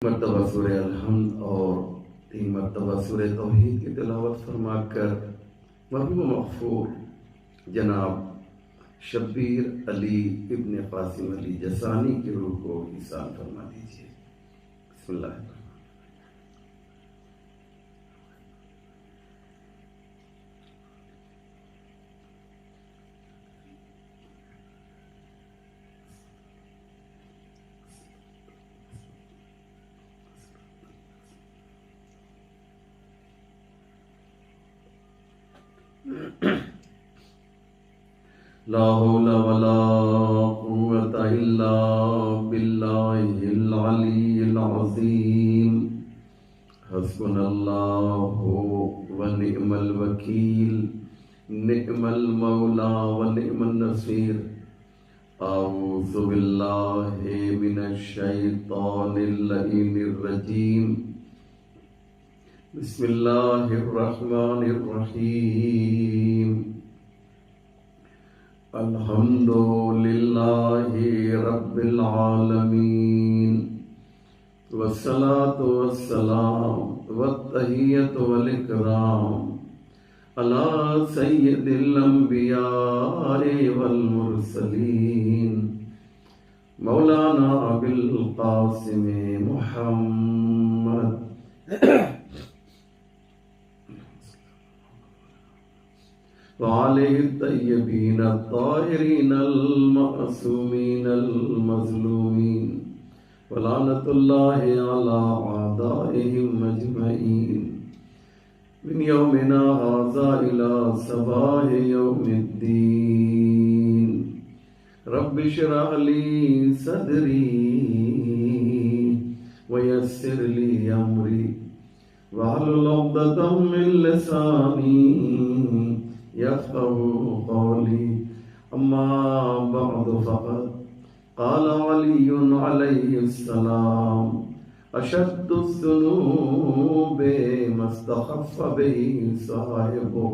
مرتبہ سورہ الحمد اور 3 مرتبہ سورہ توحید کی تلاوت فرما کر مرحوم مغفور جناب شبیر علی ابن قاسم علی جسانی کی روح کو ایصال فرما دیجیے۔ بسم اللہ الرحمن لا حول ولا قوة إلا بالله العلي العظيم حسبنا الله ونعم الوكيل نعم المولى ونعم النصير أعوذ بالله من الشيطان اللعين الرجيم بسم الله الرحمن الرحيم الحمد لله رب العالمين والصلاة والسلام والتحية والإكرام على سيد الأنبياء والمرسلين مولانا أبي القاسم محمد وعليه الطيبين الطاهرين المعصومين المظلومين ولعنة الله على أعدائهم أجمعين من يومنا هذا إلى صباح يوم الدين رب اشرح لي صدري ويسر لي أمري واحلل عقدة من لساني يفقهوا قولي أما بعد فقد قال علي عليه السلام أشد الذنوب ما استخف به صاحبه۔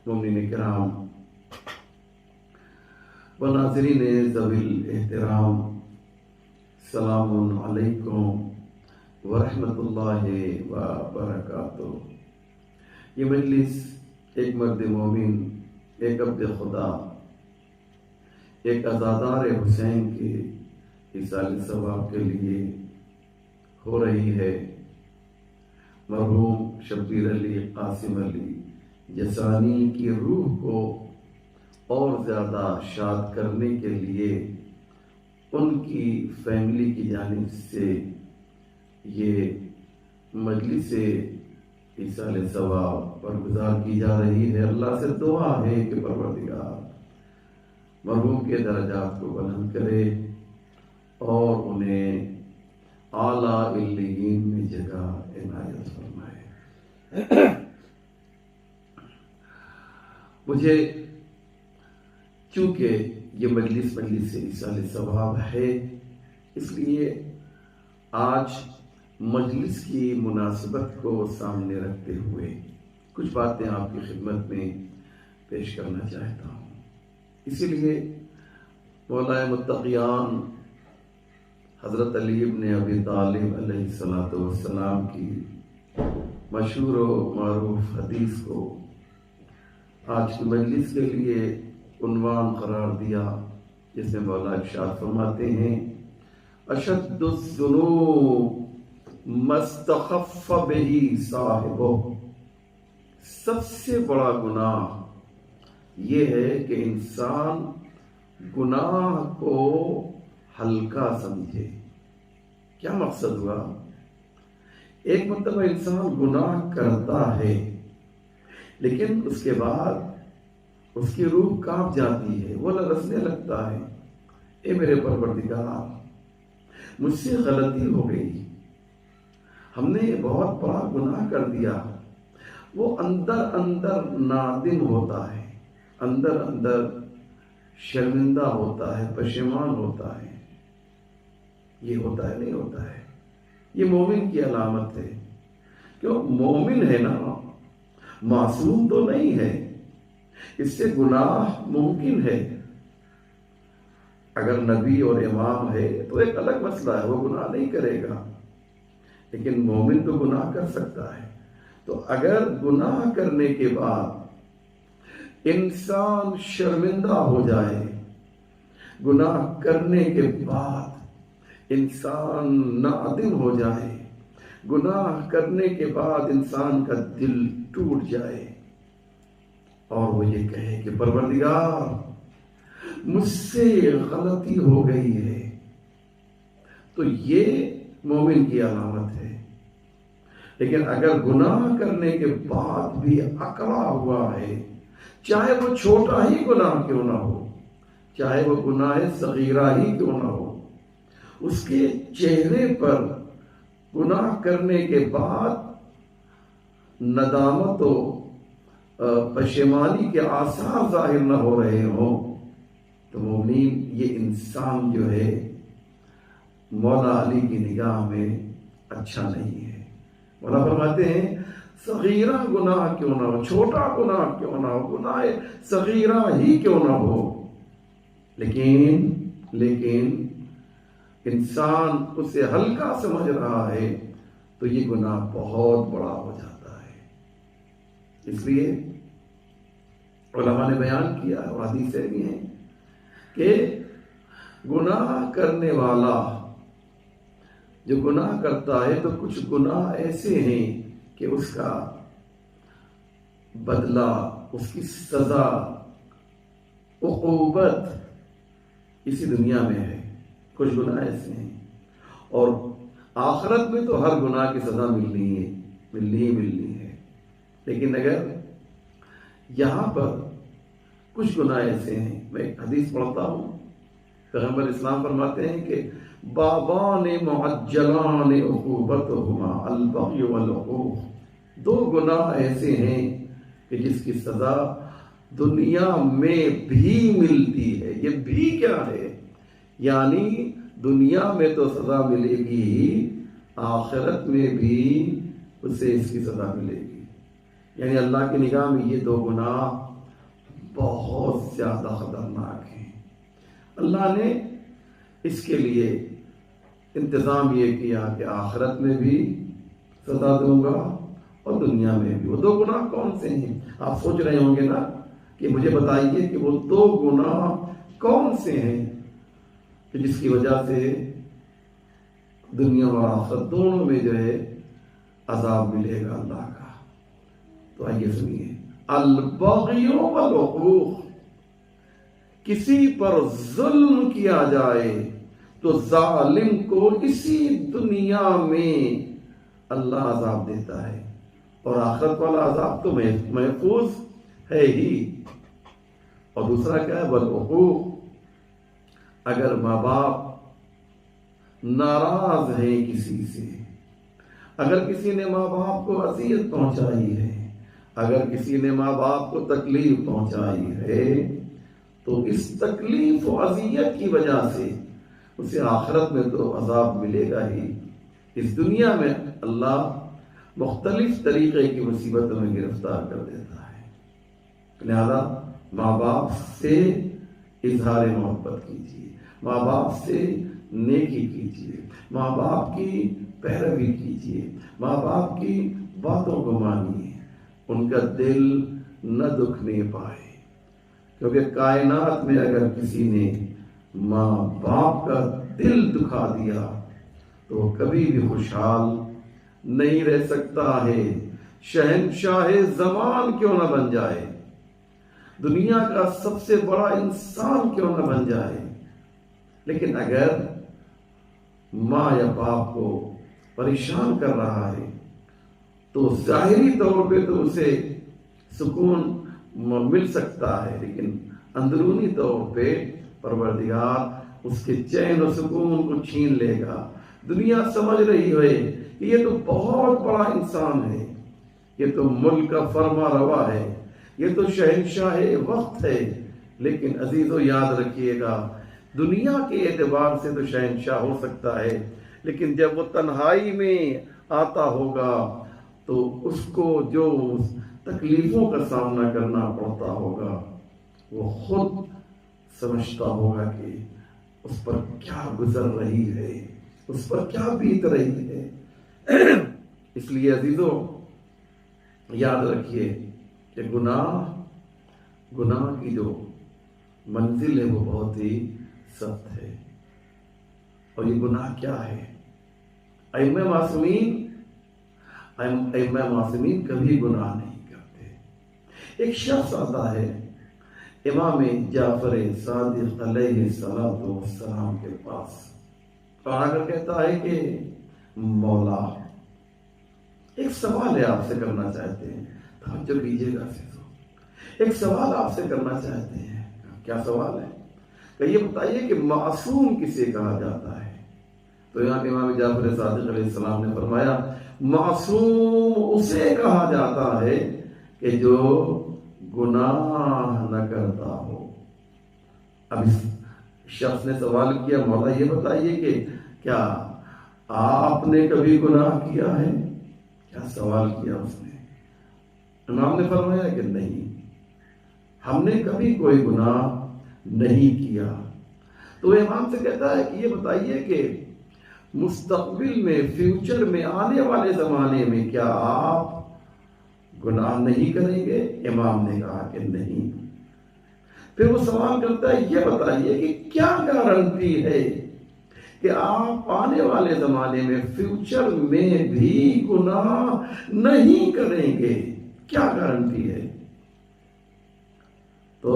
مومنین کرام و ناظرین ذوی الاحترام، السلام علیکم ورحمۃ اللہ وبرکاتہ۔ یہ مجلس ایک مرد مومن، ایک عبد خدا، ایک عزادار حسین کے ایصال ثواب کے لیے ہو رہی ہے۔ مرحوم شبیر علی قاسم علی جسانی کی روح کو اور زیادہ شاد کرنے کے لیے ان کی فیملی کی جانب سے یہ مجلس ایصال ثواب برگزار کی جا رہی ہے۔ اللہ سے دعا ہے کہ پروردگار مرحوم کے درجات کو بلند کرے اور انہیں اعلیٰ علیین میں جگہ عنایت فرمائے۔ مجھے چونکہ یہ مجلس ایصال ثواب ہے، اس لیے آج مجلس کی مناسبت کو سامنے رکھتے ہوئے کچھ باتیں آپ کی خدمت میں پیش کرنا چاہتا ہوں۔ اسی لیے مولا متقیان حضرت علی ابن ابی طالب علیہ السلام کی مشہور و معروف حدیث کو آج کی مجلس کے لیے عنوان قرار دیا، جس میں مولا ارشاد فرماتے ہیں اشد الذنوب ما استخف به صاحبہ۔ سب سے بڑا گناہ یہ ہے کہ انسان گناہ کو ہلکا سمجھے۔ کیا مقصد ہوا؟ ایک مرتبہ انسان گناہ کرتا ہے، لیکن اس کے بعد اس کی روح کانپ جاتی ہے، وہ لرزنے لگتا ہے، اے میرے پروردگار مجھ سے غلطی ہو گئی، ہم نے بہت بڑا گناہ کر دیا۔ وہ اندر اندر نادم ہوتا ہے، اندر اندر شرمندہ ہوتا ہے، پشیمان ہوتا ہے۔ یہ ہوتا ہے نہیں ہوتا ہے، یہ مومن کی علامت ہے۔ کیوں؟ مومن ہے نا، معصوم تو نہیں ہے، اس سے گناہ ممکن ہے۔ اگر نبی اور امام ہے تو ایک الگ مسئلہ ہے، وہ گناہ نہیں کرے گا، لیکن مومن تو گناہ کر سکتا ہے. تو اگر گناہ کرنے کے بعد انسان شرمندہ ہو جائے، گناہ کرنے کے بعد انسان نادم ہو جائے، گناہ کرنے کے بعد انسان کا دل ٹوٹ جائے اور وہ یہ کہے کہ پروردگار مجھ سے غلطی ہو گئی ہے، تو یہ مومن کی علامت ہے. لیکن اگر گناہ کرنے کے بعد بھی اکڑا ہوا ہے، چاہے وہ چھوٹا ہی گناہ کیوں نہ ہو، چاہے وہ گناہ صغیرہ ہی کیوں نہ ہو، اس کے چہرے پر گناہ کرنے کے بعد ندامت و پشیمانی کے آثار ظاہر نہ ہو رہے ہوں، تو مومن یہ انسان جو ہے مولا علی کی نگاہ میں اچھا نہیں ہے. مولا فرماتے ہیں صغیرہ گناہ کیوں نہ ہو، چھوٹا گناہ کیوں نہ ہو، گناہ صغیرہ ہی کیوں نہ ہو، لیکن انسان اسے ہلکا سمجھ رہا ہے تو یہ گناہ بہت بڑا ہو جاتا ہے. اس لیے علماء نے بیان کیا اور حدیثیں بھی ہیں کہ گناہ کرنے والا جو گناہ کرتا ہے تو کچھ گناہ ایسے ہیں کہ اس کا بدلہ، اس کی سزا، عقوبت اسی دنیا میں ہے. کچھ گناہ ایسے ہیں اور آخرت میں تو ہر گناہ کی سزا ملنی ہے. لیکن اگر یہاں پر کچھ گناہ ایسے ہیں، میں ایک حدیث پڑھتا ہوں، پیغمبر اسلام فرماتے ہیں کہ بابان معجلان عقوبتہما البغی والعقوق، دو گناہ ایسے ہیں کہ جس کی سزا دنیا میں بھی ملتی ہے. یہ بھی کیا ہے؟ یعنی دنیا میں تو سزا ملے گی ہی، آخرت میں بھی اسے اس کی سزا ملے گی. یعنی اللہ کی نگاہ میں یہ دو گناہ بہت زیادہ خطرناک ہیں. اللہ نے اس کے لیے انتظام یہ کیا کہ آخرت میں بھی سزا دوں گا اور دنیا میں بھی. وہ دو گناہ کون سے ہیں؟ آپ سوچ رہے ہوں گے نا کہ مجھے بتائیے کہ وہ دو گناہ کون سے ہیں کہ جس کی وجہ سے دنیا اور آخرت دونوں میں جو ہے عذاب ملے گا اللہ کا. تو آئیے سنیے. البغی والعقوق، کسی پر ظلم کیا جائے تو ظالم کو اسی دنیا میں اللہ عذاب دیتا ہے اور آخرت والا عذاب تو محفوظ ہے ہی. اور دوسرا کیا ہے؟ والعقوق، اگر ماں باپ ناراض ہیں کسی سے، اگر کسی نے ماں باپ کو اذیت پہنچائی ہے، اگر کسی نے ماں باپ کو تکلیف پہنچائی ہے، تو اس تکلیف و اذیت کی وجہ سے اسے آخرت میں تو عذاب ملے گا ہی. اس دنیا میں اللہ مختلف طریقے کی مصیبتوں میں گرفتار کر دیتا ہے. لہذا ماں باپ سے اظہار محبت کیجیے، ماں باپ سے نیکی کیجیے، ماں باپ کی پیروی کیجیے، ماں باپ کی باتوں کو مانیے، ان کا دل نہ دکھنے پائے. کیونکہ کائنات میں اگر کسی نے ماں باپ کا دل دکھا دیا تو وہ کبھی بھی خوشحال نہیں رہ سکتا ہے، شہنشاہ زمان کیوں نہ بن جائے، دنیا کا سب سے بڑا انسان کیوں نہ بن جائے. لیکن اگر ماں یا باپ کو پریشان کر رہا ہے تو ظاہری طور پہ تو اسے سکون مل سکتا ہے، لیکن اندرونی طور پہ پروردگار اس کے چین و سکون کو چھین لے گا. دنیا سمجھ رہی ہے کہ یہ تو بہت بڑا انسان ہے، یہ تو ملک کا فرما روا ہے، یہ تو شہنشاہ وقت ہے. لیکن عزیزو یاد رکھیے گا، دنیا کے اعتبار سے تو شہنشاہ ہو سکتا ہے، لیکن جب وہ تنہائی میں آتا ہوگا تو اس کو جو تکلیفوں کا سامنا کرنا پڑتا ہوگا وہ خود سمجھتا ہوگا کہ اس پر کیا گزر رہی ہے، اس پر کیا بیت رہی ہے. اس لیے عزیزوں یاد رکھیے کہ گناہ کی جو منزل ہے وہ بہت ہی سخت ہے. اور یہ گناہ کیا ہے؟ ائمہ معصومین کبھی گناہ نہیں کرتے. ایک شخص آتا ہے امام جعفر صادق علیہ السلام کے پاس اور آ کر کہتا ہے کہ مولا ایک سوال ہے آپ سے کرنا چاہتے ہیں. توجہ کیجیے گا. ایک سوال آپ سے کرنا چاہتے ہیں. کیا سوال ہے؟ کہ یہ بتائیے کہ معصوم کسے کہا جاتا ہے؟ تو یہاں کے امام جعفر صادق علیہ السلام نے فرمایا معصوم اسے کہا جاتا ہے کہ جو گناہ نہ کرتا ہو. اب اس شخص نے سوال کیا مولا یہ بتائیے کہ کیا آپ نے کبھی گناہ کیا ہے؟ کیا سوال کیا اس نے؟ امام نے فرمایا کہ نہیں، ہم نے کبھی کوئی گناہ نہیں کیا. تو امام سے کہتا ہے کہ یہ بتائیے کہ مستقبل میں، فیوچر میں، آنے والے زمانے میں کیا آپ گناہ نہیں کریں گے؟ امام نے کہا کہ نہیں. پھر وہ سوال کرتا ہے یہ بتائیے کہ کیا گارنٹی ہے کہ آپ آنے والے زمانے میں، فیوچر میں بھی گناہ نہیں کریں گے؟ کیا گارنٹی ہے؟ تو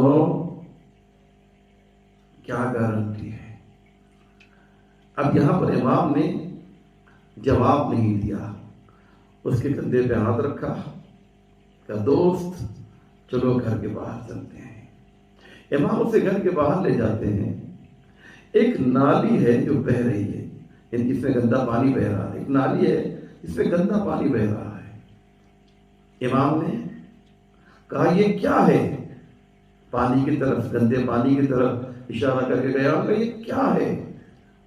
کیا گارنٹی ہے؟ اب یہاں پر امام نے جواب نہیں دیا. اس کے کندھے پہ ہاتھ رکھا کہ دوست چلو گھر کے باہر چلتے ہیں. امام اسے گھر کے باہر لے جاتے ہیں. ایک نالی ہے جو بہہ رہی ہے، یعنی اس میں گندا پانی بہہ رہا ہے. ایک نالی ہے اس میں گندا پانی بہہ رہا ہے. امام نے کہا یہ کیا ہے؟ پانی کی طرف، گندے پانی کی طرف اشارہ کر کے گیا کہ یہ کیا ہے؟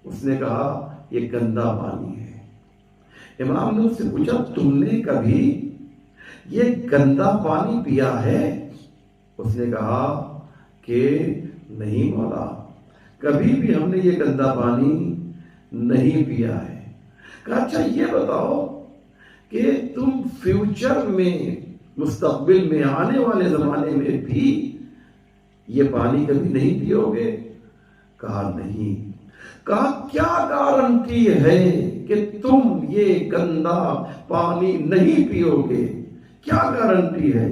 اس نے کہا یہ گندا پانی ہے. امام نے اس سے پوچھا تم نے کبھی یہ گندا پانی پیا ہے؟ اس نے کہا کہ نہیں مولا، کبھی بھی ہم نے یہ گندا پانی نہیں پیا ہے. کہا اچھا یہ بتاؤ کہ تم فیوچر میں، مستقبل میں، آنے والے زمانے میں بھی یہ پانی کبھی نہیں پیو گے؟ کہا نہیں. کہا کیا گارنٹی ہے کہ تم یہ گندا پانی نہیں پیو گے؟ کیا گارنٹی ہے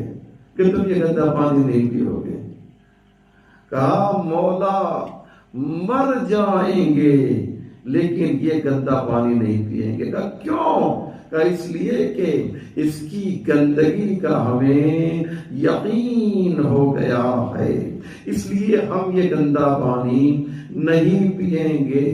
کہ تم یہ گندا پانی نہیں پیو گے؟ کہا مولا مر جائیں گے لیکن یہ گندا پانی نہیں پیئیں گے. کہا کیوں؟ کہا اس لیے کہ اس کی گندگی کا ہمیں یقین ہو گیا ہے، اس لیے ہم یہ گندا پانی نہیں پیئیں گے.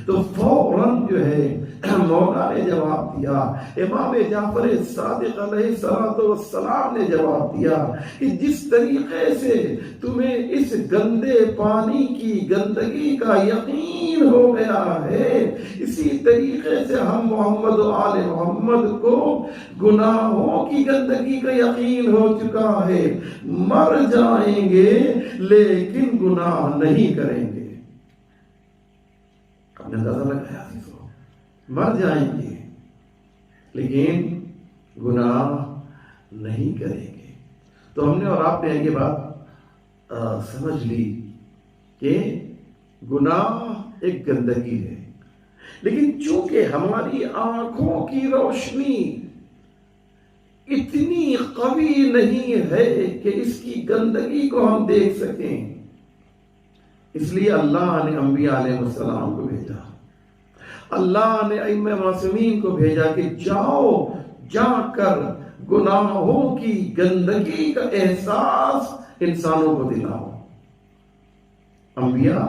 تو فوراً جو ہے مولا نے جواب دیا، امام جعفر صادق علیہ السلام نے جواب دیا کہ جس طریقے سے تمہیں اس گندے پانی کی گندگی کا یقین ہو گیا ہے، اسی طریقے سے ہم محمد و آل محمد کو گناہوں کی گندگی کا یقین ہو چکا ہے. مر جائیں گے لیکن گناہ نہیں کریں گے. آپ نے اندازہ لگایا؟ مر جائیں گے لیکن گناہ نہیں کریں گے. تو ہم نے اور آپ نے یہ بات سمجھ لی کہ گناہ ایک گندگی ہے، لیکن چونکہ ہماری آنکھوں کی روشنی اتنی قوی نہیں ہے کہ اس کی گندگی کو ہم دیکھ سکیں، اس لیے اللہ نے انبیاء علیہ السلام کو بھیجا. اللہ نے ائمہ معصومین کو بھیجا کہ جاؤ جا کر گناہوں کی گندگی کا احساس انسانوں کو دلاؤ. انبیاء،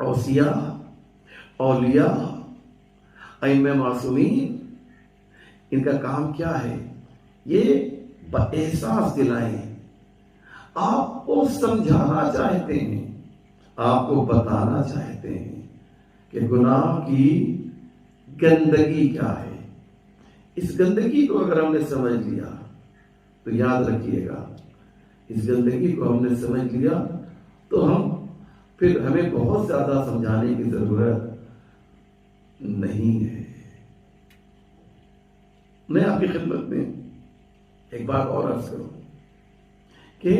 اوصیاء، اولیاء، ائمہ معصومین، ان کا کام کیا ہے؟ یہ احساس دلائیں. آپ کو سمجھانا چاہتے ہیں، آپ کو بتانا چاہتے ہیں کہ گناہ کی گندگی کیا ہے. اس گندگی کو اگر ہم نے سمجھ لیا تو یاد رکھیے گا، اس گندگی کو ہم نے سمجھ لیا تو پھر ہمیں بہت زیادہ سمجھانے کی ضرورت نہیں ہے. میں آپ کی خدمت میں ایک بات اور عرض کروں کہ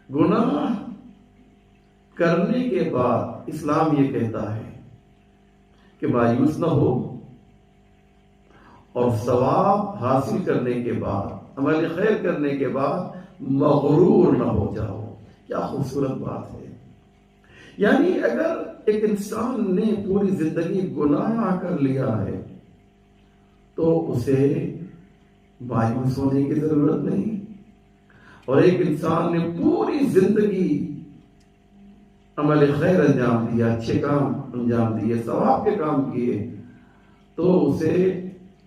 گناہ کرنے کے بعد اسلام یہ کہتا ہے کہ مایوس نہ ہو اور ثواب حاصل کرنے کے بعد عمل خیر کرنے کے بعد مغرور نہ ہو جاؤ۔ کیا خوبصورت بات ہے! یعنی اگر ایک انسان نے پوری زندگی گناہ کر لیا ہے تو اسے مایوس ہونے کی ضرورت نہیں، اور ایک انسان نے پوری زندگی عمل خیر انجام دیا، اچھے کام انجام دیے، ثواب کے کام کیے، تو اسے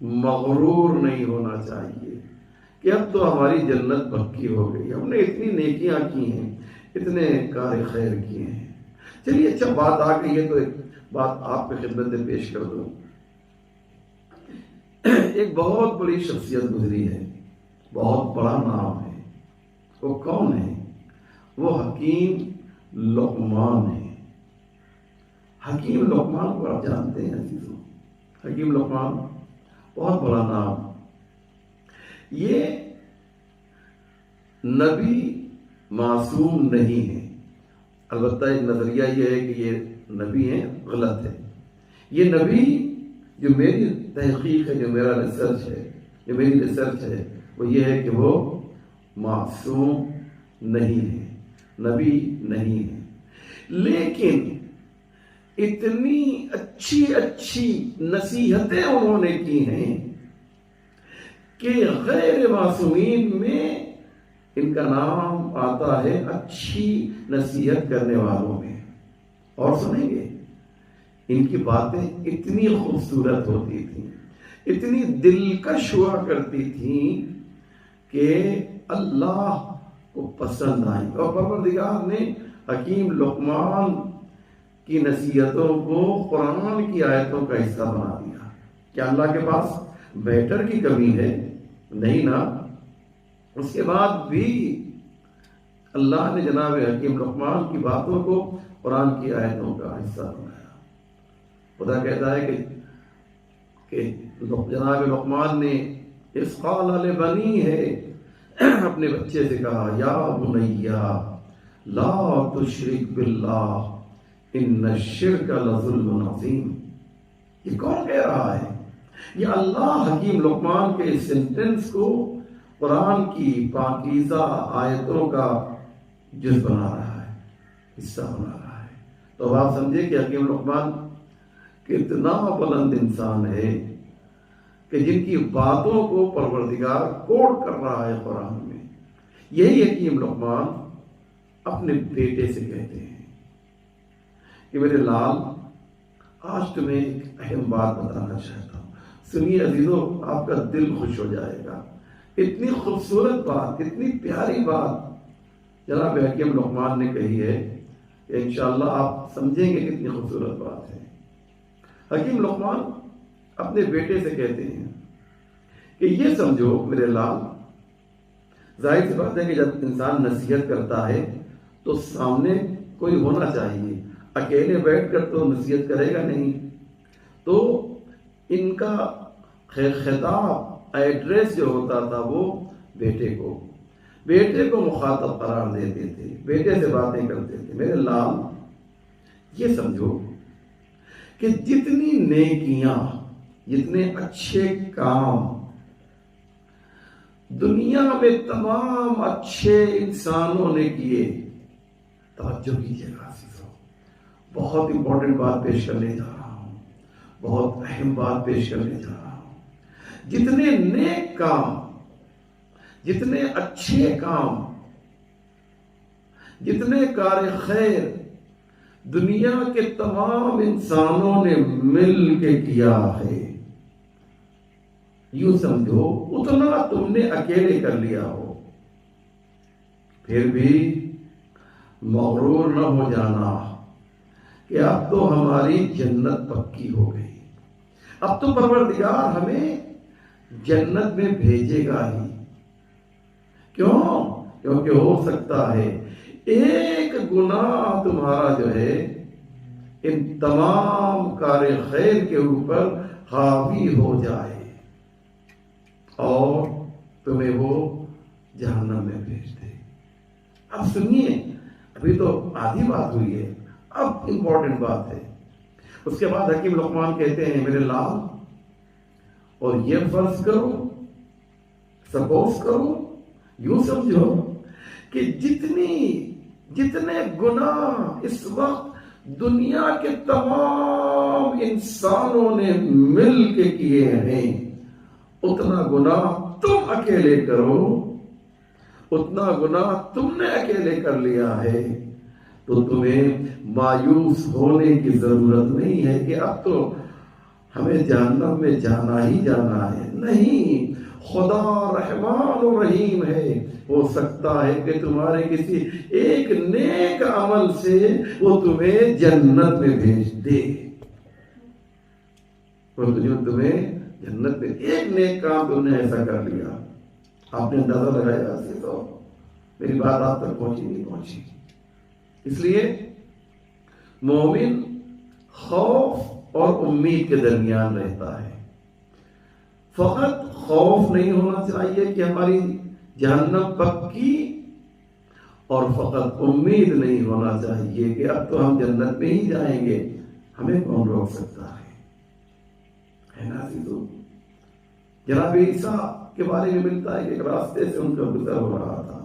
مغرور نہیں ہونا چاہیے کہ اب تو ہماری جنت پکی ہو گئی، ہم نے اتنی نیکیاں کی ہیں، اتنے کار خیر کیے ہیں۔ چلیے اچھا بات آ گئی ہے تو ایک بات آپ کی خدمت میں پیش کر دوں۔ ایک بہت بڑی شخصیت گزری ہے، بہت بڑا نام ہے، وہ کون ہے؟ وہ حکیم لقمان ہے۔ حکیم لقمان کو آپ جانتے ہیں عزیزوں، حکیم لقمان بہت بڑا نام۔ یہ نبی معصوم نہیں ہے، البتہ ایک نظریہ یہ ہے کہ یہ نبی ہیں، غلط ہے۔ یہ نبی جو میری تحقیق ہے، جو میرا ریسرچ ہے، جو میری ریسرچ ہے، وہ یہ ہے کہ وہ معصوم نہیں ہے، نبی نہیں ہے، لیکن اتنی اچھی نصیحتیں انہوں نے کی ہیں کہ غیر معصومین میں ان کا نام آتا ہے اچھی نصیحت کرنے والوں میں۔ اور سنیں گے ان کی باتیں اتنی خوبصورت ہوتی تھیں، اتنی دلکش ہوا کرتی تھیں کہ اللہ کو پسند آئی، اور پروردگار نے حکیم لقمان کی نصیحتوں کو قرآن کی آیتوں کا حصہ بنا دیا۔ کیا اللہ کے پاس بیٹر کی کمی ہے؟ نہیں نا۔ اس کے بعد بھی اللہ نے جناب حکیم لقمان کی باتوں کو قرآن کی آیتوں کا حصہ بنایا۔ خدا کہتا ہے کہ جناب لقمان نے اس قال لبنی ہے، اپنے بچے سے کہا، یا بنیا لا تشرک باللہ ان الشرک لظلم عظیم۔ یہ کون کہہ رہا ہے؟ یہ اللہ حکیم لقمان کے اس سینٹنس کو قرآن کی پاکیزہ آیتوں کا جز بنا رہا ہے، حصہ بنا رہا ہے۔ تو آپ سمجھے کہ حکیم لقمان کتنا بلند انسان ہے کہ جن کی باتوں کو پروردگار کوٹ کر رہا ہے قرآن میں۔ یہی حکیم لقمان اپنے بیٹے سے کہتے ہیں کہ میرے لال، آج تمہیں ایک اہم بات بتانا چاہتا ہوں، سنیے عزیزوں، آپ کا دل خوش ہو جائے گا۔ اتنی خوبصورت بات، اتنی پیاری بات جناب حکیم لقمان نے کہی ہے کہ انشاءاللہ آپ سمجھیں گے کتنی خوبصورت بات ہے۔ حکیم لقمان اپنے بیٹے سے کہتے ہیں کہ یہ سمجھو میرے لال، ظاہر سی بات ہے کہ جب انسان نصیحت کرتا ہے تو سامنے کوئی ہونا چاہیے، اکیلے بیٹھ کر تو نصیحت کرے گا نہیں۔ تو ان کا خطاب، ایڈریس جو ہوتا تھا وہ بیٹے کو مخاطب قرار دیتے تھے، بیٹے سے باتیں کرتے تھے۔ میرے لال، یہ سمجھو کہ جتنی نیکیاں، جتنے اچھے کام دنیا میں تمام اچھے انسانوں نے کیے، توجہ کیجیے گا عزیزوں، بہت امپورٹنٹ بات پیش کرنے جا رہا ہوں، بہت اہم بات پیش کرنے جا رہا ہوں۔ جتنے نیک کام، جتنے اچھے کام، جتنے کار خیر دنیا کے تمام انسانوں نے مل کے کیا ہے، یوں سمجھو اتنا تم نے اکیلے کر لیا ہو، پھر بھی مغرور نہ ہو جانا کہ اب تو ہماری جنت پکی ہو گئی، اب تو پروردگار ہمیں جنت میں بھیجے گا ہی۔ کیوں؟ کیونکہ ہو سکتا ہے ایک گناہ تمہارا جو ہے ان تمام کار خیر کے اوپر حاوی ہو جائے۔ اور تمہیں وہ جہنم میں بھیج دے۔ اب سنیے، ابھی تو آدھی بات ہوئی ہے، اب امپورٹنٹ بات ہے۔ اس کے بعد حکیم لقمان کہتے ہیں میرے لال، اور یہ فرض کرو، سپوز کرو، یوں سمجھو کہ جتنے گناہ اس وقت دنیا کے تمام انسانوں نے مل کے کیے ہیں، اتنا گناہ تم اکیلے کرو، اتنا گناہ تم نے اکیلے کر لیا ہے، تو تمہیں مایوس ہونے کی ضرورت نہیں ہے کہ اب تو ہمیں جہنم میں جانا ہی جانا ہے۔ نہیں، خدا رحمان و رحیم ہے، ہو سکتا ہے کہ تمہارے کسی ایک نیک عمل سے وہ تمہیں جنت میں بھیج دے۔ تمہیں جنت میں ایک نیک کام تم نے ایسا کر لیا، آپ نے اندازہ لگایا، ایسے تو میری بات آپ تک پہنچی نہیں پہنچی۔ اس لیے مومن خوف اور امید کے درمیان رہتا ہے۔ فقط خوف نہیں ہونا چاہیے کہ ہماری جہنم پکی، اور فقط امید نہیں ہونا چاہیے کہ اب تو ہم جنت میں ہی جائیں گے، ہمیں کون روک سکتا ہے نا عزیزو؟ جناب عیسیٰ کے بارے میں ملتا ہے کہ ایک راستے سے ان کا گزر ہو رہا تھا،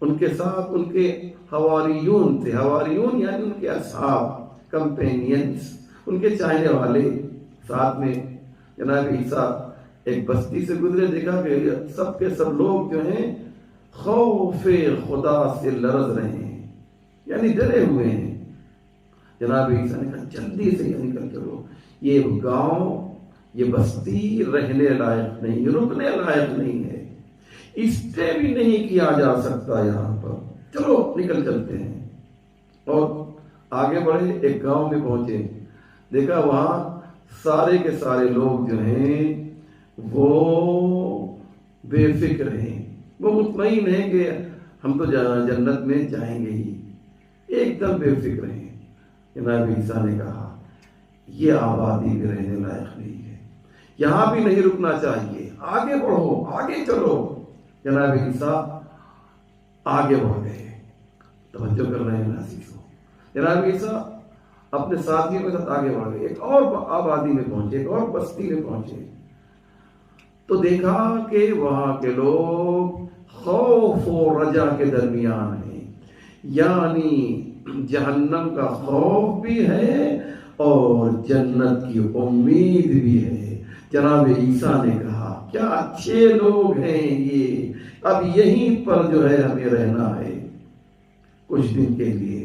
ان کے ساتھ ان کے حواریون تھے، حواریون یعنی ان کے اصحاب، کمپینینز، ان کے چاہنے والے، ساتھ میں جناب عیسیٰ ایک بستی سے گزرے، دیکھا کہ سب کے سب لوگ جو ہیں خوف خدا سے لرز رہے ہیں، یعنی ڈرے ہوئے ہیں۔ جناب عیسیٰ نے کہا جلدی سے یہ نکل چلو، یہ گاؤں، یہ بستی رہنے لائق نہیں، رکنے لائق نہیں ہے، اسٹے بھی نہیں کیا جا سکتا یہاں پر، چلو نکل چلتے ہیں۔ اور آگے بڑھے، ایک گاؤں میں پہنچے، دیکھا وہاں سارے کے سارے لوگ جو ہیں وہ بے فکر ہیں، وہ مطمئن ہیں کہ ہم تو جنت میں جائیں گے ہی، ایک دم بے فکر ہیں۔ جناب عیسیٰ نے کہا یہ آبادی بھی رہنے لائق نہیں ہے، یہاں بھی نہیں رکنا چاہیے، آگے بڑھو، آگے چلو۔ جناب عیسیٰ آگے بڑھ گئے، توجہ کر رہے ہیں ناظرین۔ جناب عیسیٰ اپنے ساتھیوں کے ساتھ آگے بڑھ گئے، ایک اور آبادی میں پہنچے، ایک اور بستی میں پہنچے، تو دیکھا کہ وہاں کے لوگ خوف و رجا کے درمیان ہیں، یعنی جہنم کا خوف بھی ہے اور جنت کی امید بھی ہے۔ جناب عیسیٰ نے کہا کیا اچھے لوگ ہیں یہ، اب یہیں پر جو ہے ہمیں رہنا ہے کچھ دن کے لیے۔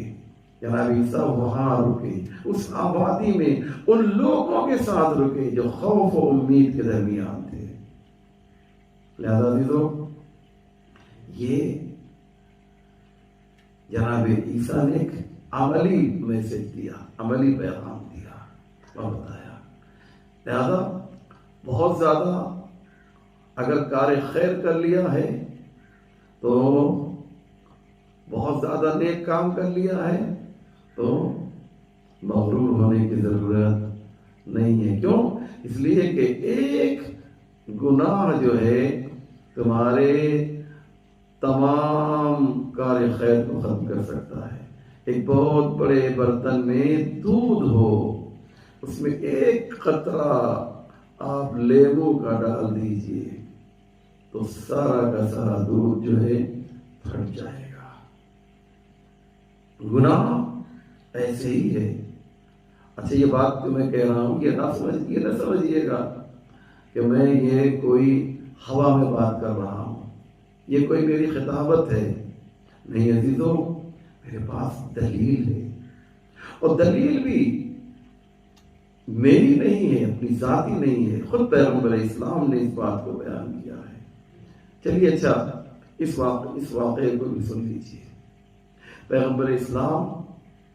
جناب عیسیٰ وہاں رکے، اس آبادی میں ان لوگوں کے ساتھ رکے جو خوف و امید کے درمیان تھے۔ لہذا عزیزو، یہ جناب عیسیٰ نے ایک عملی میسج دیا، عملی پیغام دیا اور بتایا۔ لہذا بہت زیادہ اگر کار خیر کر لیا ہے تو، بہت زیادہ نیک کام کر لیا ہے تو مغرور ہونے کی ضرورت نہیں ہے۔ کیوں؟ اس لیے کہ ایک گناہ جو ہے تمہارے تمام کار خیر کو ختم کر سکتا ہے۔ ایک بہت بڑے برتن میں دودھ ہو، اس میں ایک قطرہ آپ لیمو کا ڈال دیجئے تو سارا کا سارا دودھ جو ہے پھٹ جائے گا۔ گناہ ایسے ہی ہے۔ اچھا، یہ بات تو میں کہہ رہا ہوں، یہ نہ سمجھیے گا کہ میں یہ کوئی ہوا میں بات کر رہا ہوں، یہ کوئی میری خطابت ہے، نہیں عزیزو، میرے پاس دلیل ہے، اور دلیل بھی میری نہیں ہے، اپنی ذاتی نہیں ہے، خود پیغمبر اسلام نے اس بات کو بیان کیا ہے۔ چلیے اچھا، اس واقعے کو بھی سن لیجیے۔ پیغمبر اسلام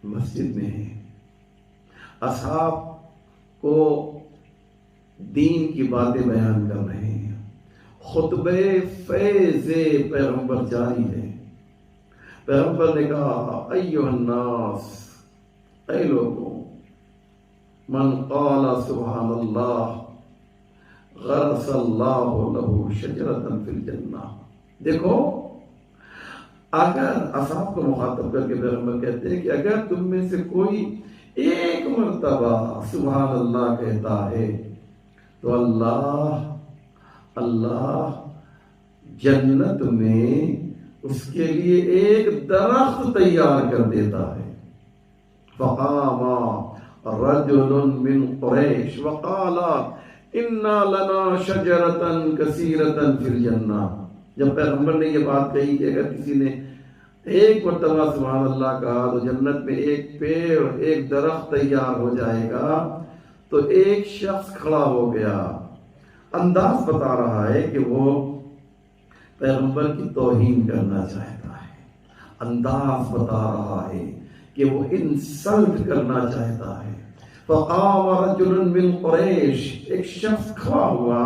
مسجد میں ہیں، اصحاب کو دین کی باتیں بیان کر رہے ہیں، خطبہ فیض پیغمبر جاری ہے۔ پیغمبر نے کہا ایھا الناس، اے لوگوں، من قال سبحان اللہ غرس اللہ لہ شجرۃ فی الجنہ. دیکھو اگر اصحاب کو مخاطب کر کے پیغمبر کہتے ہیں کہ اگر تم میں سے کوئی ایک مرتبہ سبحان اللہ کہتا ہے تو اللہ جنت میں اس کے لیے ایک درخت تیار کر دیتا ہے. فقام رجل من قریش وقال انا لنا شجرۃ کثیرۃ فی الجنہ. جب پیغمبر نے یہ بات کہی کہ اگر کسی نے ایک مرتبہ سبحان اللہ کہا تو جنت میں ایک پیڑ ایک درخت تیار ہو جائے گا، تو ایک شخص کھڑا ہو گیا. انداز بتا رہا ہے کہ وہ پیغمبر کی توہین کرنا چاہتا ہے، انداز بتا رہا ہے کہ وہ انسلٹ کرنا چاہتا ہے. فقام رجل من قریش، ایک شخص کھڑا ہوا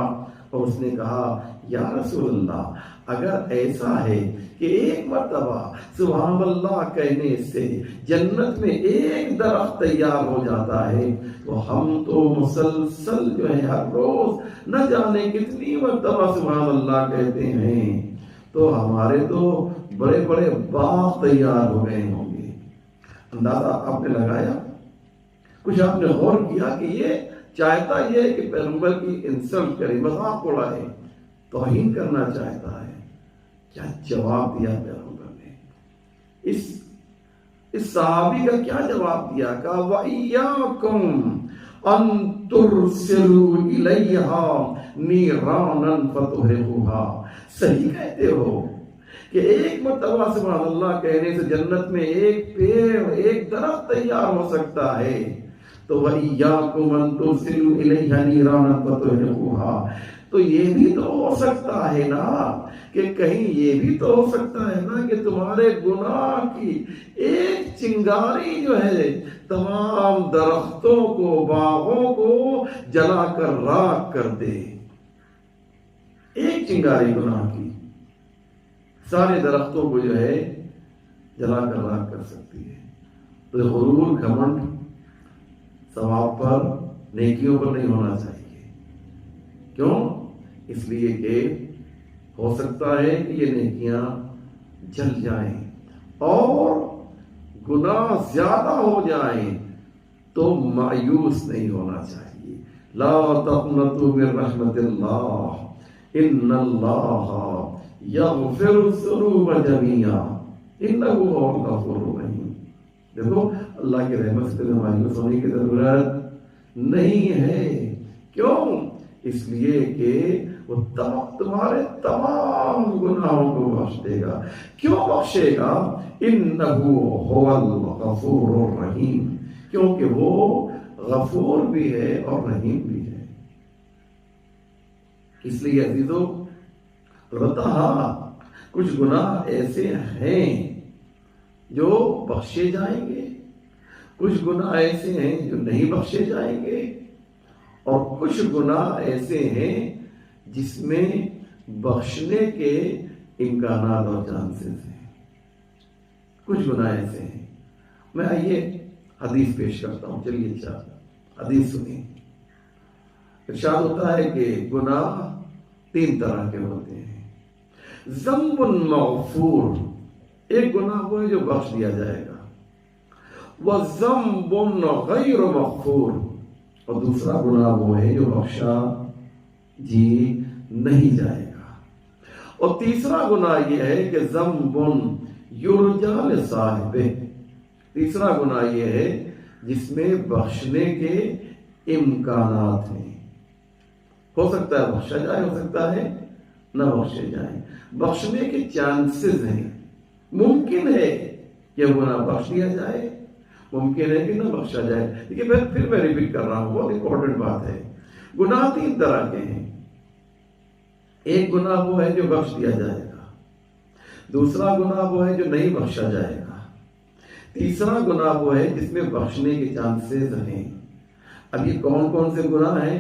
اور اس نے کہا یا رسول اللہ اگر ایسا ہے کہ ایک مرتبہ سبحان اللہ کہنے سے جنت میں ایک درخت تیار ہو جاتا ہے تو ہم تو مسلسل جو ہے ہر روز نہ جانے کتنی مرتبہ سبحان اللہ کہتے ہیں، تو ہمارے تو بڑے بڑے باغ تیار ہو گئے ہوں گے. اندازہ آپ نے لگایا؟ کچھ آپ نے غور کیا کہ یہ چاہتا یہ ہے کہ پیغمبر کی انسلٹ کرے، مذاق اڑائے، توہین کرنا چاہتا ہے. کیا جواب دیا پیغمبر نے؟ اس صحابی کا کیا جواب دیا؟ کہا وَإِيَّاكُمْ أَن تُرْسِلُوا إِلَيْهَا نِيرَانًا فَتُحْرِقُوهَا. صحیح کہتے ہو کہ ایک مرتبہ سبحان اللہ کہنے سے جنت میں ایک پیڑ ایک درخت تیار ہو سکتا ہے، تو وَإِيَّاكُمْ أَن تُرْسِلُوا إِلَيْهَا نِيرَانًا فَتُحْرِقُوهَا. تو یہ بھی تو ہو سکتا ہے نا کہ کہیں یہ بھی تو ہو سکتا ہے نا کہ تمہارے گناہ کی ایک چنگاری جو ہے تمام درختوں کو باغوں کو جلا کر راکھ کر دے. ایک چنگاری گناہ کی سارے درختوں کو جو ہے جلا کر راکھ کر سکتی ہے. تو غرور گھمنڈ ثواب پر نیکیوں پر نہیں ہونا چاہیے. کیوں؟ اس لیے کہ ہو سکتا ہے کہ یہ نیکیاں جل جائیں اور گناہ زیادہ ہو جائیں، تو مایوس نہیں ہونا چاہیے. لا تقنطوا من رحمت اللہ ان اللہ یغفر الذنوب جميعا انہ هو الغفور الرحیم. دیکھو اللہ کی رحمت سے مایوس ہونے کی ضرورت نہیں ہے. کیوں؟ اس لیے کہ وہ تمہارے تمام گناہوں کو بخش دے گا. کیوں بخشے گا؟ انہ هو الغفور الرحیم، کیونکہ وہ غفور بھی ہے اور رحیم بھی ہے. اس لیے عزیزو ہاں کچھ گناہ ایسے ہیں جو بخشے جائیں گے، کچھ گناہ ایسے ہیں جو نہیں بخشے جائیں گے، اور کچھ گناہ ایسے ہیں جس میں بخشنے کے امکانات اور چانسز ہیں. کچھ گناہ ایسے ہیں. میں آئیے حدیث پیش کرتا ہوں. چلیے اچھا حدیث سنیے. ارشاد ہوتا ہے کہ گناہ 3 طرح کے ہوتے ہیں. ذنب مغفور، ایک گناہ وہ ہے جو بخش دیا جائے گا. وذنب غیر مغفور، اور دوسرا گناہ وہ ہے جو بخشا جی نہیں جائے گا. اور تیسرا گناہ یہ ہے کہ ذنب یرجى لصاحبہ، تیسرا گناہ یہ ہے جس میں بخشنے کے امکانات ہیں. ہو سکتا ہے بخشا جائے، ہو سکتا ہے نہ بخشے جائیں. بخشنے کے چانسز ہیں. ممکن ہے کہ گناہ بخش دیا جائے، ممکن ہے کہ نہ بخشا جائے. لیکن پھر میں ریپیٹ کر رہا ہوں، بہت امپورٹنٹ بات ہے. گناہ 3 طرح کے ہیں. ایک گناہ وہ ہے جو بخش دیا جائے گا، دوسرا گناہ وہ ہے جو نہیں بخشا جائے گا، تیسرا گناہ وہ ہے جس میں بخشنے کے چانسز ہیں. اب یہ کون کون سے گناہ ہیں،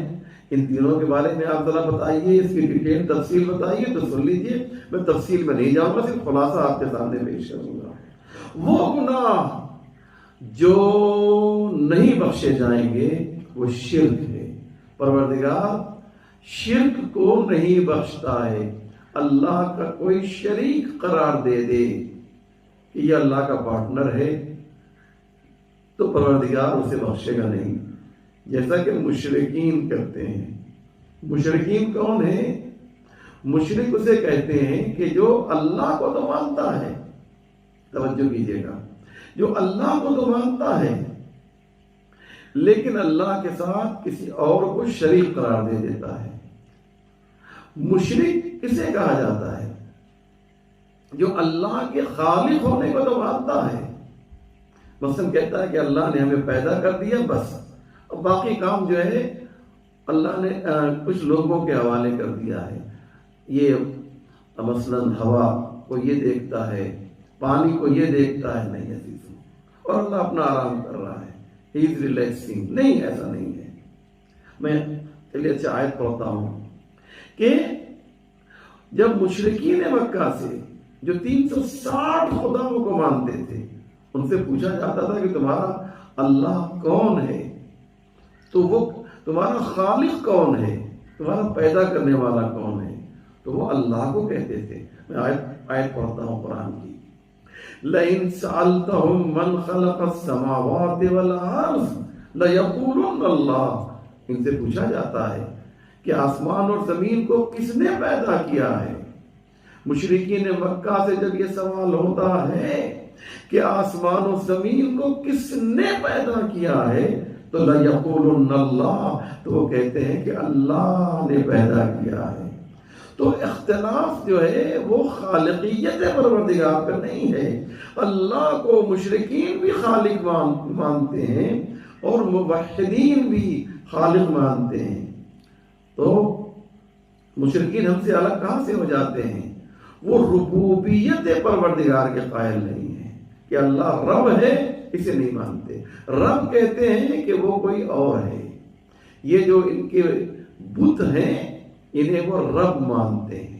ان تینوں کے بارے میں آپ ذرا بتائیے، اس کی ڈیٹیل تفصیل بتائیے. تو سن لیجیے، میں تفصیل میں نہیں جاؤں گا، صرف خلاصہ آپ کے سامنے پیش کروں گا. وہ گناہ جو نہیں بخشے جائیں گے وہ شرک ہے. پروردگار شرک کو نہیں بخشتا ہے، اللہ کا کوئی شریک قرار دے دے کہ یہ اللہ کا پارٹنر ہے تو پروردگار اسے بخشے گا نہیں، جیسا کہ مشرکین کرتے ہیں۔ مشرکین کون ہیں؟ مشرک اسے کہتے ہیں کہ جو اللہ کو تو مانتا ہے، توجہ کیجیے گا، جو اللہ کو تو مانتا ہے لیکن اللہ کے ساتھ کسی اور کو شریک قرار دے دیتا ہے۔ مشرک کسے کہا جاتا ہے؟ جو اللہ کے خالق ہونے کو تو مانتا ہے، مثلا کہتا ہے کہ اللہ نے ہمیں پیدا کر دیا بس، اور باقی کام جو ہے اللہ نے کچھ لوگوں کے حوالے کر دیا ہے۔ یہ مثلا ہوا کو یہ دیکھتا ہے، پانی کو یہ دیکھتا ہے، نہیں عزیزوں، اور اللہ اپنا آرام کر رہا ہے، ہی از ریلیکسنگ، نہیں، ایسا نہیں ہے۔ میں چلیے اچھا آیت پڑھتا ہوں کہ جب مشرکین مکہ سے جو 360 خداؤں کو مانتے تھے ان سے پوچھا جاتا تھا کہ تمہارا اللہ کون ہے، تو وہ تمہارا خالق کون ہے، تمہارا پیدا کرنے والا کون ہے، تو وہ اللہ کو کہتے تھے۔ میں آیت پڑھتا ہوں قرآن کی، لَإِن سَأَلْتَهُم مَّنْ خَلَقَ السَّمَاوَاتِ وَالْأَرْضَ لَيَقُولُنَّ اللَّهُ، ان سے پوچھا جاتا ہے کہ آسمان اور زمین کو کس نے پیدا کیا ہے۔ مشرکین مکہ سے جب یہ سوال ہوتا ہے کہ آسمان و زمین کو کس نے پیدا کیا ہے تو لَيَقُولُنَّ اللَّهُ، تو وہ کہتے ہیں کہ اللہ نے پیدا کیا ہے۔ تو اختلاف جو ہے وہ خالقیت پروردگار کا نہیں ہے۔ اللہ کو مشرکین بھی خالق مانتے ہیں اور موحدین بھی خالق مانتے ہیں۔ تو مشرکین ہم سے الگ کہاں سے ہو جاتے ہیں؟ وہ ربوبیت پروردگار کے قائل نہیں ہیں کہ اللہ رب ہے، اسے نہیں مانتے۔ رب کہتے ہیں کہ وہ کوئی اور ہے۔ یہ جو ان کے بت ہیں انہیں وہ رب مانتے ہیں۔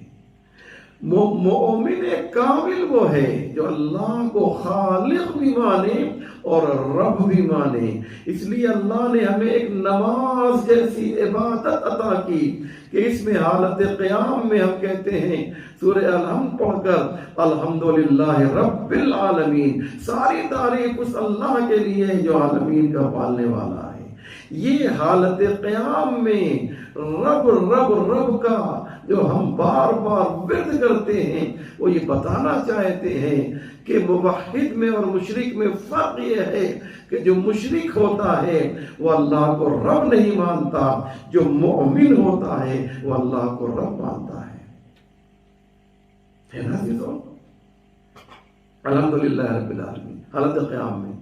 مومن کامل وہ ہے جو اللہ کو خالق بھی مانے اور رب بھی مانے۔ اس لیے اللہ نے ہمیں ایک نماز جیسی عبادت عطا کی کہ اس میں حالت قیام میں ہم کہتے ہیں سورہ الحمد پڑھ کر الحمدللہ رب العالمین، ساری تعریف اس اللہ کے لیے ہے جو عالمین کا پالنے والا ہے۔ یہ حالت قیام میں رب رب رب کا جو ہم بار بار ورد کرتے ہیں وہ یہ بتانا چاہتے ہیں کہ موحد میں اور مشرک میں فرق یہ ہے کہ جو مشرک ہوتا ہے وہ اللہ کو رب نہیں مانتا، جو مومن ہوتا ہے وہ اللہ کو رب مانتا ہے۔ نا عزیزو، الحمدللہ رب العالمین، حالت قیام میں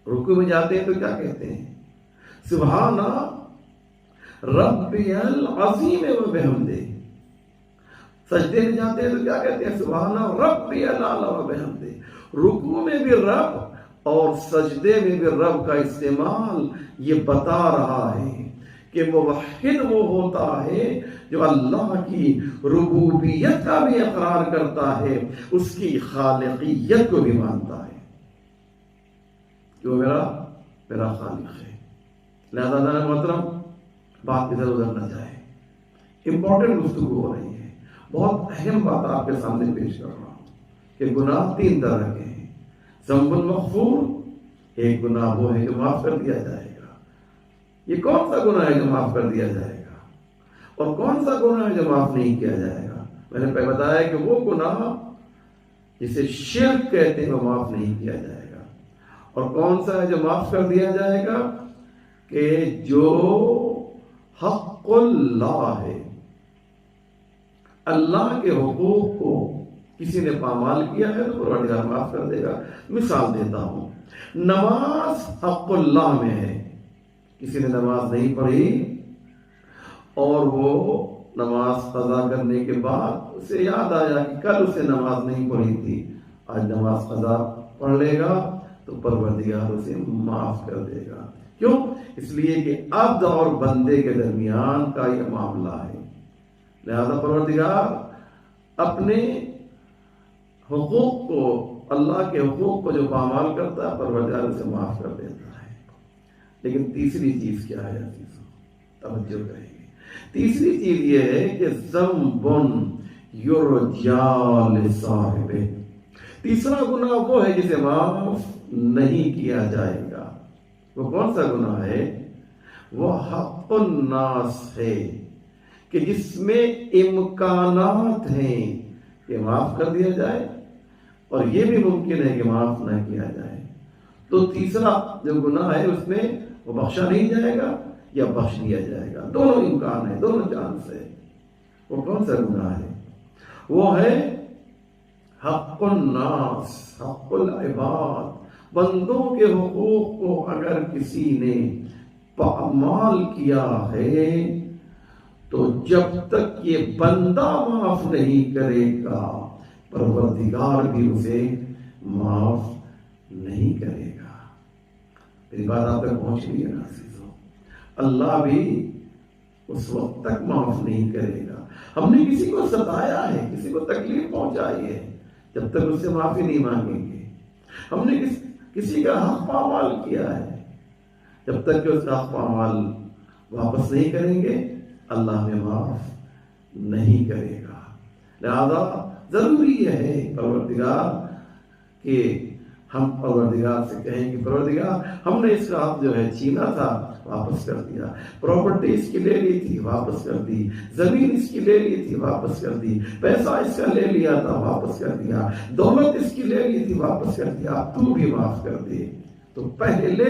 رکوع میں جاتے ہیں تو کیا کہتے ہیں؟ سبحان ربی العظیم و بحمدہ۔ سجدے میں جاتے ہیں تو کیا کہتے ہیں؟ سبحان ربی الاعلی و بحمدہ۔ رکوع میں بھی رب اور سجدے میں بھی رب کا استعمال یہ بتا رہا ہے کہ موحد وہ ہوتا ہے جو اللہ کی ربوبیت کا بھی اقرار کرتا ہے، اس کی خالقیت کو بھی مانتا ہے کہ وہ میرا خالق ہے۔ لہذا محترم بات ادھر ادھر نہ جائے، امپورٹنٹ گفتگو ہو رہی ہے، بہت اہم بات آپ کے سامنے پیش کر رہا ہوں کہ گناہ 3 طرح کے ہیں۔ ذنب المغفور، ایک گناہ وہ ہے جو معاف کر دیا جائے گا۔ یہ کون سا گناہ ہے جو معاف کر دیا جائے گا اور کون سا گناہ ہے جو معاف نہیں کیا جائے گا؟ میں نے پہلے بتایا کہ وہ گناہ جسے شرک کہتے ہیں وہ معاف نہیں کیا جائے گا، اور کون سا ہے جو معاف کر دیا جائے گا کہ جو حق اللہ ہے، اللہ کے حقوق کو کسی نے پامال کیا ہے تو پروردگار معاف کر دے گا۔ مثال دیتا ہوں، نماز حق اللہ میں ہے، کسی نے نماز نہیں پڑھی اور وہ نماز قضا کرنے کے بعد اسے یاد آیا کہ کل اسے نماز نہیں پڑھی تھی، آج نماز قضا پڑھ لے گا تو پروردگار اسے معاف کر دے گا۔ کیوں؟ اس لیے کہ عبد اور بندے کے درمیان کا یہ معاملہ ہے، لہذا پروردگار اپنے حقوق کو، اللہ کے حقوق کو جو پامال کرتا ہے پروردگار اسے معاف کر دیتا ہے۔ لیکن تیسری چیز کیا ہے عزیزو؟ توجہ کریں گے، تیسری چیز یہ ہے کہ ذنبٌ یرجیٰ لصاحبہ، تیسرا گناہ وہ ہے جسے معاف نہیں کیا جائے گا۔ وہ کون سا گناہ ہے؟ وہ حق الناس ہے کہ جس میں امکانات ہیں کہ معاف کر دیا جائے اور یہ بھی ممکن ہے کہ معاف نہ کیا جائے۔ تو تیسرا جو گناہ ہے اس میں وہ بخشا نہیں جائے گا یا بخش دیا جائے گا، دونوں امکان ہے، دونوں چانس ہے۔ وہ کون سا گناہ ہے؟ وہ ہے حق الناس، حق العباد، بندوں کے حقوق کو اگر کسی نے پامال کیا ہے تو جب تک یہ بندہ معاف نہیں کرے گا پروردگار بھی اسے معاف نہیں کرے گا۔ میری بات آپ تک پہنچ رہی ہے نا عزیزو؟ اللہ بھی اس وقت تک معاف نہیں کرے گا۔ ہم نے کسی کو ستایا ہے، کسی کو تکلیف پہنچائی ہے، جب تک اس سے معافی نہیں مانگیں گے۔ ہم نے کسی کا حق پامال کیا ہے، جب تک کہ اس کا حق پامال واپس نہیں کریں گے اللہ ہمیں معاف نہیں کرے گا۔ لہذا ضروری ہے پروردگار کہ ہم پروردگار سے کہیں کہ پروردگار ہم نے اس کا حق جو ہے چھینا تھا واپس کر دیا، پراپرٹی اس کی لے لی تھی واپس کر دی، زمین اس کی لے لی تھی واپس کر دی، پیسہ اس کا لے لیا تھا واپس کر دیا، دولت اس کی لے لی تھی واپس کر دیا، تو بھی معاف کر دے۔ تو پہلے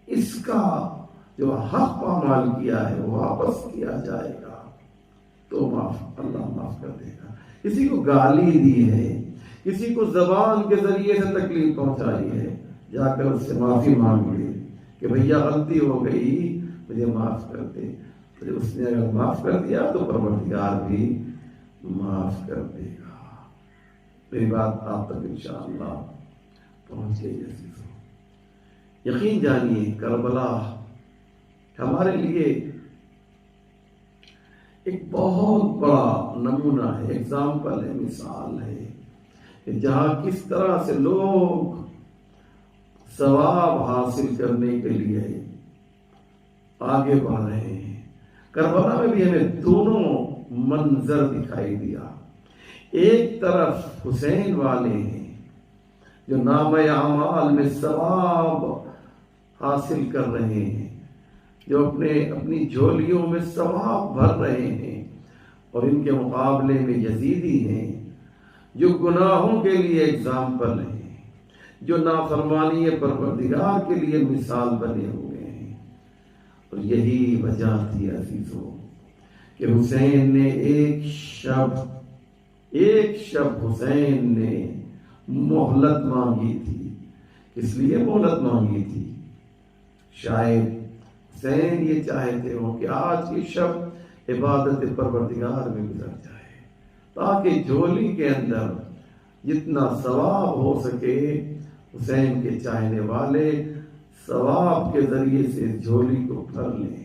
اس کا جو حق پامال کیا ہے وہ واپس کیا جائے گا تو اللہ معاف کر دے گا۔ کسی کو گالی دی ہے، کسی کو زبان کے ذریعے سے تکلیف پہنچائی ہے، جا کر اس سے معافی مانگ لے کہ بھیا غلطی ہو گئی مجھے معاف کر دے۔ تو اس نے اگر معاف کر دیا تو پروردگار بھی معاف کر دے گا۔ میری بات آپ تک انشاءاللہ پہنچ گئی عزیزو۔ یقین جانیے کربلا ہمارے لیے ایک بہت بڑا نمونہ ہے، ایگزامپل ہے، مثال ہے کہ جہاں کس طرح سے لوگ ثواب حاصل کرنے کے لیے آگے بڑھ رہے ہیں۔ کربلا میں بھی ہمیں دونوں منظر دکھائی دیا۔ ایک طرف حسین والے ہیں جو نامہ اعمال میں ثواب حاصل کر رہے ہیں، جو اپنی جھولیوں میں ثواب بھر رہے ہیں، اور ان کے مقابلے میں یزیدی ہیں جو گناہوں کے لیے ایگزامپل ہیں، جو نافرمانی پروردگار کے لیے مثال بنے ہوئے ہیں۔ اور یہی وجہ تھی عزیزو کہ حسین نے ایک شب حسین نے مہلت مانگی تھی۔ کس لیے مہلت مانگی تھی؟ شاید حسین یہ چاہتے ہو کہ آج کی شب عبادت پروردگار میں گزر جائے، تاکہ جھولی کے اندر جتنا ثواب ہو سکے حسین کے چاہنے والے ثواب کے ذریعے سے جھولی کو بھر لیں۔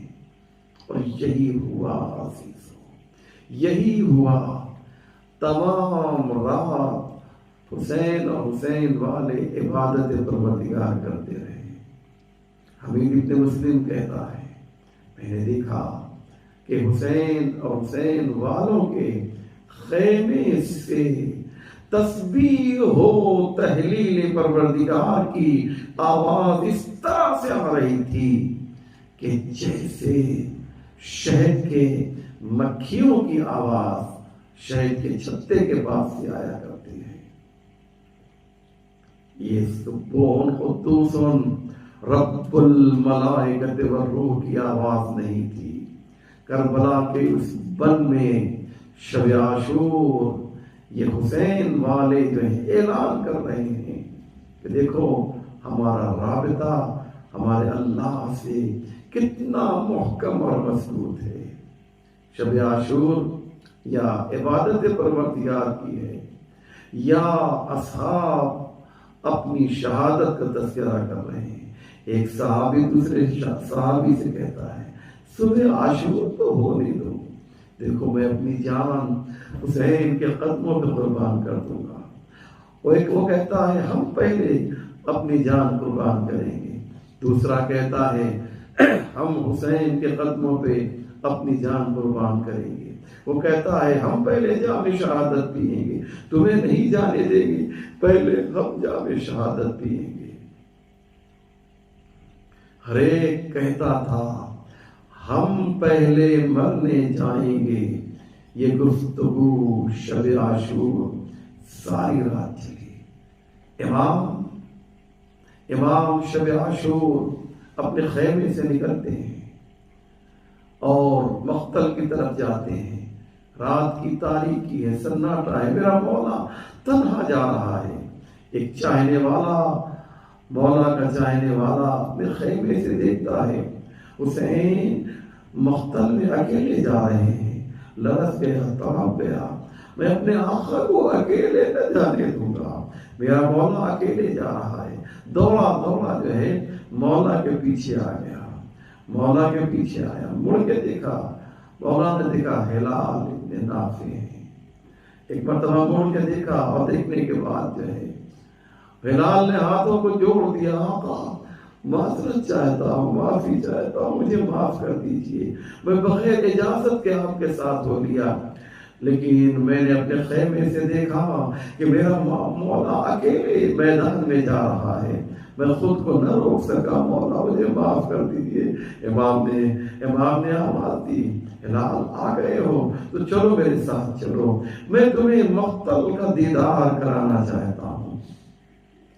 اور یہی ہوا عزیزو، یہی ہوا۔ تمام رات حسین اور حسین والے عبادت پروردگار کرتے رہے۔ حمید ابن مسلم کہتا ہے میں نے دیکھا کہ حسین اور حسین والوں کے خیمے سے تسبیح و تہلیل پروردگار کی آواز اس طرح سے آ رہی تھی کہ جیسے شہد کے مکھیوں کی آواز شہد کے چھتے کے پاس سے آیا کرتی ہے۔ یہ سبحان قدوس رب الملائکۃ والروح کی آواز نہیں تھی۔ کربلا کے اس بن میں شب عاشور یہ حسین والے جو ہیں اعلان کر رہے ہیں کہ دیکھو ہمارا رابطہ ہمارے اللہ سے کتنا محکم اور مضبوط ہے۔ شب عاشور یا عبادت پروردگار کی ہے، یا اصحاب اپنی شہادت کا تذکرہ کر رہے ہیں۔ ایک صحابی دوسرے صحابی سے کہتا ہے صبح عاشور تو ہونے دو، دیکھو میں اپنی جان حسین کے قدموں پہ قربان کر دوں گا۔ وہ کہتا ہے ہم پہلے اپنی جان قربان کریں گے۔ دوسرا کہتا ہے ہم حسین کے قدموں پہ اپنی جان قربان کریں گے۔ وہ کہتا ہے ہم پہلے جام شہادت پیئیں گے، تمہیں نہیں جانے دیں گے، پہلے ہم جام شہادت پیئیں گے۔ ہر ایک کہتا تھا ہم پہلے مرنے جائیں گے۔ یہ گفتگو شب عاشور ساری رات چلی۔ امام شب عاشور اپنے خیمے سے نکلتے ہیں اور مقتل کی طرف جاتے ہیں۔ رات کی تاریکی ہے، سناٹا ہے، میرا مولا تنہا جا رہا ہے۔ ایک چاہنے والا، مولا کا چاہنے والا اپنے خیمے سے دیکھتا ہے حسین مقتل میں اکیلے جا رہے ہیں۔ لرز گیا، تڑپ گیا، میں اپنے آقا کو اکیلے نہ جانے دوں گا، میرا مولا اکیلے جا رہا ہے۔ دوڑا جو ہے مولا کے پیچھے آ گیا، مولا کے پیچھے آیا، مڑ کے دیکھا، مولا نے دیکھا ہلال ابن نافع ہیں۔ ایک مرتبہ مڑ کے دیکھا اور دیکھنے کے بعد جو ہے ہلال نے ہاتھوں کو جوڑ دیا، آقا معذرت چاہتا ہوں، معافی چاہتا ہوں، مجھے معاف کر دیجئے، میں بغیر اجازت کے آپ کے ساتھ ہو لیا، لیکن میں نے اپنے خیمے سے دیکھا کہ میرا مولا اکیلے میدان میں جا رہا ہے، میں خود کو نہ روک سکا، مولا مجھے معاف کر دیجئے۔ امام نے آواز دی، ہلال آ گئے ہو تو چلو میرے ساتھ چلو، میں تمہیں مقتل کا دیدار کرانا چاہتا ہوں۔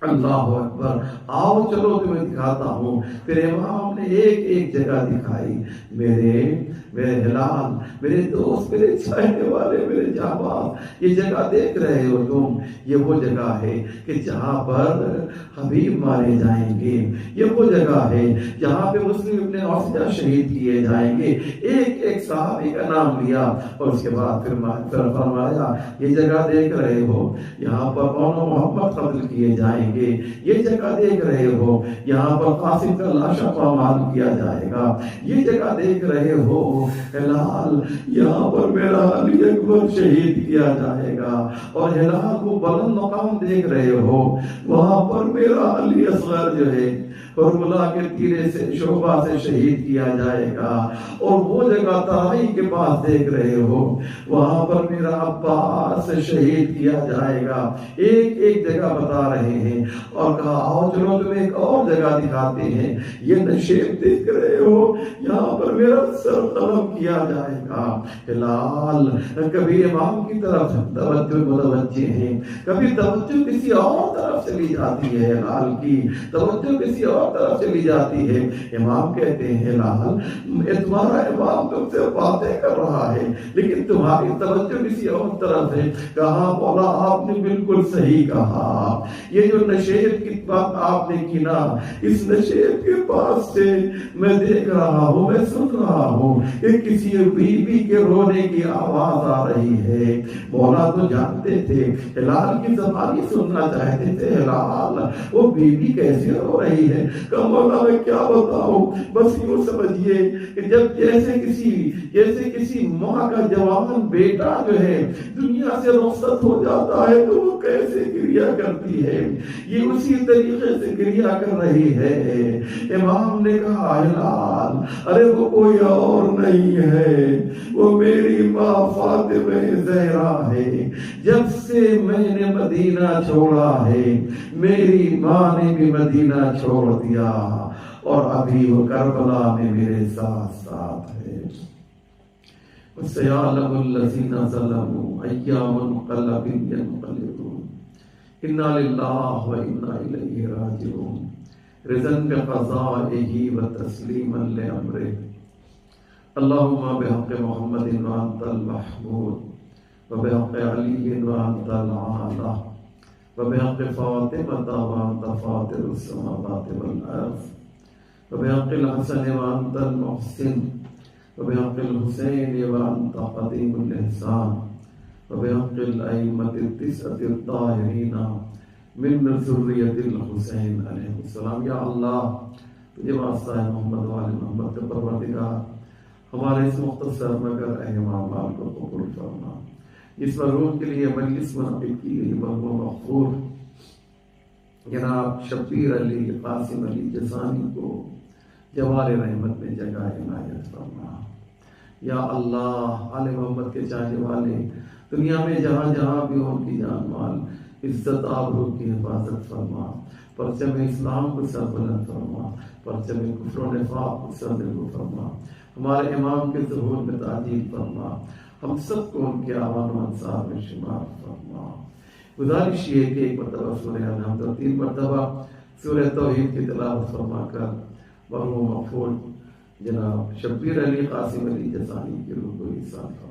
اللہ اکبر، آؤ چلو تمہیں دکھاتا ہوں۔ پھر امام نے ایک جگہ دکھائی، میرے ہلال، میرے دوست، میرے چاہنے والے، میرے جانباز، یہ جگہ دیکھ رہے ہو تم، یہ وہ جگہ ہے کہ جہاں پر حبیب مارے جائیں گے، یہ وہ جگہ ہے جہاں پہ مسلم ابن اوسجہ شہید کیے جائیں گے۔ ایک صحابی کا نام لیا اور اس کے بعد پھر فرمایا یہ جگہ دیکھ رہے ہو یہاں پر کون محمد قتل کیے جائیں گے، یہ جگہ دیکھ رہے ہو یہاں پر قاسم کا لاشا پامال کیا جائے گا، یہ جگہ دیکھ رہے ہو ہلال یہاں پر میرا علی اکبر شہید کیا جائے گا، اور ہلال وہ بلند مقام دیکھ رہے ہو وہاں پر میرا علی اصغر جو ہے کربلا کے تیرے سے شعبہ سے شہید کیا جائے گا، اور وہ جگہ ترائی کے پاس دیکھ رہے ہو وہاں پر میرا عباس شہید کیا جائے گا۔ ایک جگہ بتا رہے ہیں اور کہا آؤ چلو تمہیں ایک اور جگہ دکھاتے ہیں، یہ نشیب دیکھ رہے ہو یہاں پر میرا سر قلم کیا جائے گا۔ ہلال کبھی امام کی طرف توجہ متوجہ ہیں، کبھی توجہ کسی اور طرف چلی جاتی ہے، ہلال کی توجہ کسی اور طرف چلی جاتی ہے۔ امام کہتے ہیں ہلال تمہارا امام تم سے باتیں کر رہا ہے لیکن تمہاری توجہ کسی اور طرف ہے۔ کہا مولا آپ نے بالکل صحیح کہا، یہ جو نشیب کی بات آپ نے کی نا، اس نشیب کے پاس سے میں دیکھ رہا ہوں، میں سن رہا ہوں کہ کسی بیوی کے رونے کی آواز آ رہی ہے۔ مولا تو جانتے تھے، ہلال کی زبانی سننا چاہتے تھے، ہلال وہ بیوی کیسے رو رہی ہے؟ کہ مولا میں کیا بتاؤں، بس یوں سمجھیے کہ جب جیسے کسی ماں کا جوان بیٹا جو ہے دنیا سے رخصت ہو جاتا ہے تو وہ کیسے گریہ کرتی ہے، یہ اسی طریقے سے گریہ کر رہی ہے۔ امام نے کہا ہلال ارے وہ کوئی اور نہیں ہے، وہ میری ماں فاطمہ زہرا ہے۔ جب سے میں نے مدینہ چھوڑا ہے میری ماں نے بھی مدینہ چھوڑ دیا، اور ابھی وہ کربلا میں میرے ساتھ ہے۔ وَسَيَعْلَمُ الَّذِينَ ظَلَمُوا أَيَّ مُنقَلَبٍ يَنقَلِبُونَ إِنَّا لِلَّهِ وَإِنَّا إِلَيْهِ رَاجِعُونَ رِضًا بِقَضَائِهِ وَتَسْلِيمًا لِأَمْرِهِ اللهم بحق محمد وأنت المحمود وبحق علي وأنت العالى وبحق فاطمة وأنت فاطر السماوات والأرض وبحق الحسن وأنت المحسن وبحق الحسين وأنت قديم الإحسان وبحق الأئمة التسعة الطاهرين من ذرية الحسين علیہ السلام۔ یا اللہ تجھے واسطہ ہے محمد وآل محمد کا پروردگار، ہمارے اس مختصر مگر اہم اعمال کو قبول فرما۔ اس مرحوم کے لیے مجلس منعقد کی گئی مرحوم مغفور جناب شبیر علی قاسم علی جسانی کو جوار رحمت میں جگہ عنایت فرما۔ یا اللہ آل محمد کے چاہنے والے دنیا میں جہاں جہاں بھی ان کی جان مال عزت آبرو کی حفاظت فرما، پرچم اسلام کو سر بلند فرما، پرچم کفر و نفاق کو سر نگو فرما، ہمارے امام کے ظہور میں تعجیل فرما، ہم سب کو ان کے اعوان و انصار میں شمار فرما۔ گزارش یہ کہ ایک مرتبہ سورہ الحمد اور 3 مرتبہ سورہ توحید کی تلاوت فرما کر مرحوم مغفور جناب شبیر علی قاسم علی جسانی کی روح کو ایصال فرما۔